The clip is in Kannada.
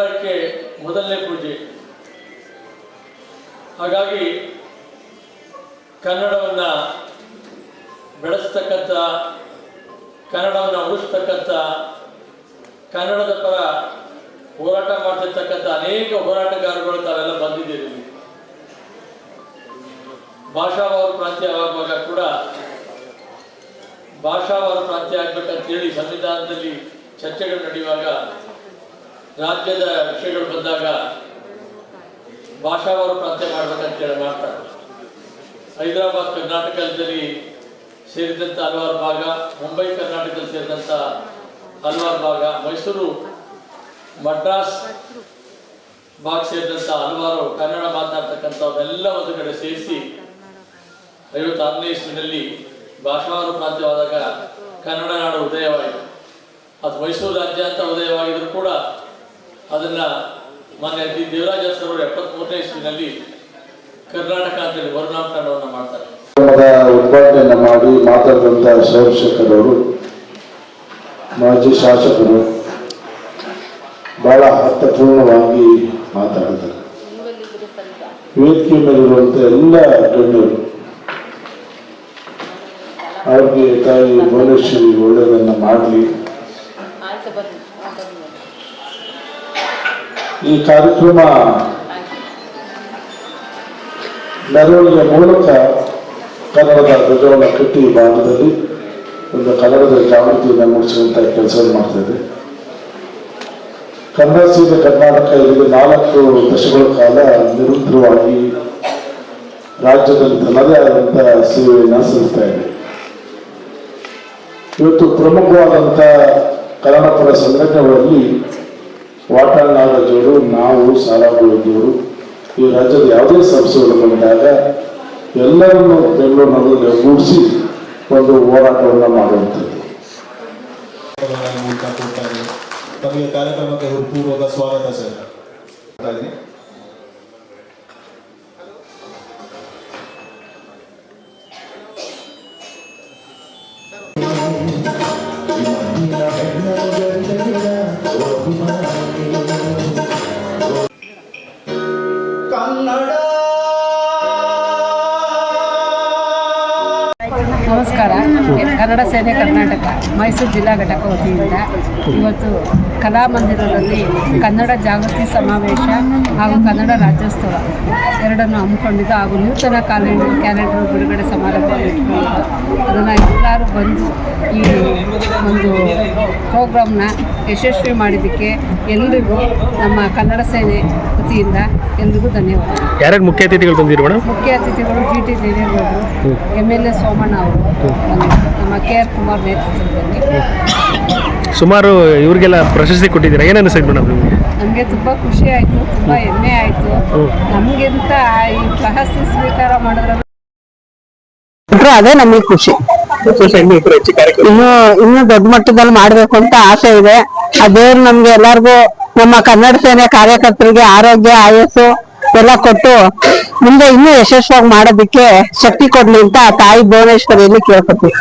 ಕನ್ನಡಕ್ಕೆ ಮೊದಲನೇ ಪೂಜೆ. ಹಾಗಾಗಿ ಕನ್ನಡವನ್ನು ಬೆಳೆಸ್ತಕ್ಕಂಥ, ಕನ್ನಡವನ್ನು ಉಳಿಸ್ತಕ್ಕಂಥ, ಕನ್ನಡದ ಪರ ಹೋರಾಟ ಮಾಡ್ತಿರ್ತಕ್ಕಂಥ ಅನೇಕ ಹೋರಾಟಗಾರಗಳು ತಾವೆಲ್ಲ ಬಂದಿದ್ದೀರಿ. ಭಾಷಾವಾರು ಪ್ರಾಂತ್ಯ ಆಗುವಾಗ ಕೂಡ ಭಾಷಾವಾರು ಪ್ರಾಂತ್ಯ ಆಗ್ಬೇಕಂತೇಳಿ ಸಂವಿಧಾನದಲ್ಲಿ ಚರ್ಚೆಗಳು ನಡೆಯುವಾಗ, ರಾಜ್ಯದ ವಿಷಯಗಳು ಬಂದಾಗ ಭಾಷಾವಾರು ಪ್ರಾಂತ್ಯ ಮಾಡ್ಬೇಕಂತೇಳಿ ಮಾಡ್ತಾರೆ. ಹೈದರಾಬಾದ್ ಕರ್ನಾಟಕದಲ್ಲಿ ಸೇರಿದಂಥ ಹಲವಾರು ಭಾಗ, ಮುಂಬೈ ಕರ್ನಾಟಕದಲ್ಲಿ ಸೇರಿದಂಥ ಹಲವಾರು ಭಾಗ, ಮೈಸೂರು ಮಡ್ರಾಸ್ ಭಾಗ ಸೇರಿದಂಥ ಹಲವಾರು ಕನ್ನಡ ಮಾತನಾಡ್ತಕ್ಕಂಥವನ್ನೆಲ್ಲ ಒಂದು ಕಡೆ ಸೇರಿಸಿ 56ನೇ ಇಸ್ವಿನಲ್ಲಿ ಭಾಷಾವಾರು ಪ್ರಾಂತ್ಯವಾದಾಗ ಕನ್ನಡ ನಾಡು ಉದಯವಾಯಿತು. ಅದು ಮೈಸೂರು ರಾಜ್ಯ ಅಂತ ಉದಯವಾಗಿದ್ರು ಕೂಡ ಅದನ್ನು ಮಾನ್ಯ ದೇವರಾಜ ಅರಸರು 73ನೇ ಇಸ್ವಿನಲ್ಲಿ ಕರ್ನಾಟಕ ಅಂತೇಳಿ ಮರುನಾಮಕರಣವನ್ನು ಮಾಡ್ತಾರೆ. ಉದ್ಘಾಟನೆಯನ್ನು ಮಾಡಿ ಮಾತಾಡಿದಂಥ ಸೋಮಶೇಖರ್ ಅವರು, ಮಾಜಿ ಶಾಸಕರು, ಬಹಳ ಅರ್ಥಪೂರ್ಣವಾಗಿ ಮಾತಾಡಿದ್ದಾರೆ. ವೇದಿಕೆ ಮೇಲಿರುವಂಥ ಎಲ್ಲ ಗಣ್ಯರು ಅವ್ರಿಗೆ ತಾಯಿ ಭುವನೇಶ್ವರಿ ಒಳ್ಳೆಯದನ್ನು ಮಾಡಲಿ. ಈ ಕಾರ್ಯಕ್ರಮ ಮೆರವಣಿಗೆ ಮೂಲಕ ಕನ್ನಡದ ಧ್ವಜವನ್ನು ಕಟ್ಟಿ ಭಾಗದಲ್ಲಿ ಒಂದು ಕನ್ನಡದ ಜಾಗೃತಿಯನ್ನು ಮೂಡಿಸುವಂಥ ಕೆಲಸವನ್ನು ಮಾಡ್ತಾಯಿದೆ. ಕನ್ನಡ ಸೇವೆ ಕರ್ನಾಟಕ ಇಲ್ಲಿ 4 ದಶಕಗಳ ಕಾಲ ನಿರಂತರವಾಗಿ ರಾಜ್ಯದಲ್ಲಿ ತನ್ನದೇ ಆದಂಥ ಸೇವೆಯನ್ನು ಸಲ್ಲಿಸ್ತಾ ಇದೆ. ಇವತ್ತು ಪ್ರಮುಖವಾದಂಥ ಕನ್ನಡ ಪರ ಸಂಘಟನೆಗಳಲ್ಲಿ ವಾಟಾಳ್ ನಾಗರಾಜವರು, ನಾವು, ಸಾರಾಗೋಳಿಯವರು, ಈ ರಾಜ್ಯದ ಯಾವುದೇ ಸಮಸ್ಯೆಗಳು ಬಂದಾಗ ಎಲ್ಲರನ್ನು ಬೆಂಗಳೂರಿನಲ್ಲಿ ಒಗ್ಗೂಡಿಸಿ ಒಂದು ಹೋರಾಟವನ್ನು ಮಾಡುವಂಥದ್ದು. ತಮಗೆ ಕಾರ್ಯಕ್ರಮಕ್ಕೆ ಪೂರ್ವಕ ಸ್ವಾಗತ ಸರ್. ನಮಸ್ಕಾರ. ಕನ್ನಡ ಸೇನೆ ಕರ್ನಾಟಕ ಮೈಸೂರು ಜಿಲ್ಲಾ ಘಟಕ ವತಿಯಿಂದ ಇವತ್ತು ಕಲಾಮಂದಿರದಲ್ಲಿ ಕನ್ನಡ ಜಾಗೃತಿ ಸಮಾವೇಶ ಹಾಗೂ ಕನ್ನಡ ರಾಜ್ಯೋತ್ಸವ ಎರಡನ್ನು ಹಮ್ಮಿಕೊಂಡಿದ್ದು ಹಾಗೂ ನೂತನ ಕ್ಯಾಲೆಂಡರ್ ಬಿಡುಗಡೆ ಸಮಾರಂಭವನ್ನು ಇಟ್ಕೊಂಡಿದ್ದು, ಅದನ್ನು ಎಲ್ಲರೂ ಬಂದು ಈ ಒಂದು ಪ್ರೋಗ್ರಾಮ್ನ ಯಶಸ್ವಿ ಮಾಡಿದ್ದಕ್ಕೆ ಎಲ್ರಿಗೂ ನಮ್ಮ ಕನ್ನಡ ಸೇನೆ ವತಿಯಿಂದ ಎಲ್ರಿಗೂ ಧನ್ಯವಾದ. ಯಾರ್ಯಾರು ಮುಖ್ಯ ಅತಿಥಿಗಳು ಬಂದಿರು ಮೇಡಮ್? ಮುಖ್ಯ ಅತಿಥಿಗಳು GT ದೇವೇಗೌಡರು, MLA ಸೋಮಣ್ಣ ಅವರು, ನಮ್ಮ KR ಕುಮಾರ್ ನೇತೃತ್ವದಲ್ಲಿ. ಸುಮಾರು ಇವರಿಗೆಲ್ಲ ಪ್ರಶಸ್ತಿ ಕೊಟ್ಟಿದ್ದೀರಾ, ಏನು ಅನಿಸಿದೆ ಮೇಡಮ್ ನಿಮಗೆ? ನಮಗೆ ತುಂಬ ಖುಷಿ ಆಯಿತು, ತುಂಬ ಹೆಮ್ಮೆ ಆಯಿತು. ನಮಗಿಂತ ಈ ಪ್ರಶಸ್ತಿ ಸ್ವೀಕಾರ ಮಾಡಿದ್ರೆ ಅದೇ ನಮಗೆ ಖುಷಿ. ಇನ್ನು ದೊಡ್ಡ ಮಟ್ಟದಲ್ಲಿ ಮಾಡ್ಬೇಕು ಅಂತ ಆಸೆ ಇದೆ. ಆ ದೇವ್ರು ನಮ್ಗೆ ಎಲ್ಲರಿಗೂ, ನಮ್ಮ ಕನ್ನಡ ಸೇನೆ ಕಾರ್ಯಕರ್ತರಿಗೆ ಆರೋಗ್ಯ, ಆಯಸ್ಸು ಎಲ್ಲ ಕೊಟ್ಟು ಮುಂದೆ ಇನ್ನೂ ಯಶಸ್ವಿಯಾಗಿ ಮಾಡೋದಕ್ಕೆ ಶಕ್ತಿ ಕೊಡ್ಲಿ ಅಂತ ತಾಯಿ ಭುವನೇಶ್ವರಿಯಲ್ಲಿ ಕೇಳ್ಕೊತೀವಿ.